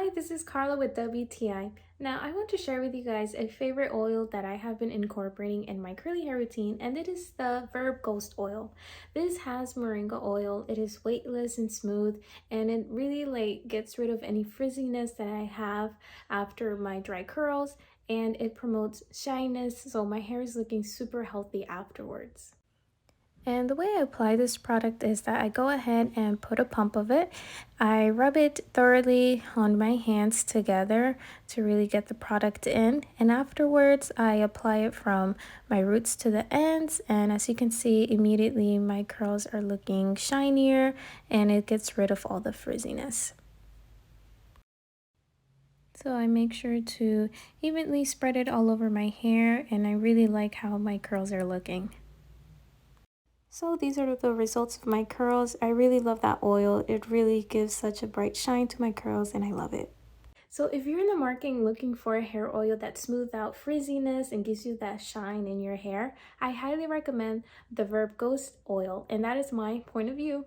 Hi, this is Carla with WTI. Now, I want to share with you guys a favorite oil that I have been incorporating in my curly hair routine, and it is the Verb Ghost Oil. This has moringa oil. It is weightless and smooth, and it really gets rid of any frizziness that I have after my dry curls, and it promotes shyness, so my hair is looking super healthy afterwards. And the way I apply this product is that I go ahead and put a pump of it. I rub it thoroughly on my hands together to really get the product in. And afterwards, I apply it from my roots to the ends. And as you can see, immediately my curls are looking shinier and it gets rid of all the frizziness. So I make sure to evenly spread it all over my hair, and I really like how my curls are looking. So these are the results of my curls. I really love that oil. It really gives such a bright shine to my curls and I love it. So if you're in the market looking for a hair oil that smooths out frizziness and gives you that shine in your hair, I highly recommend the Verb Ghost Oil, and that is my point of view.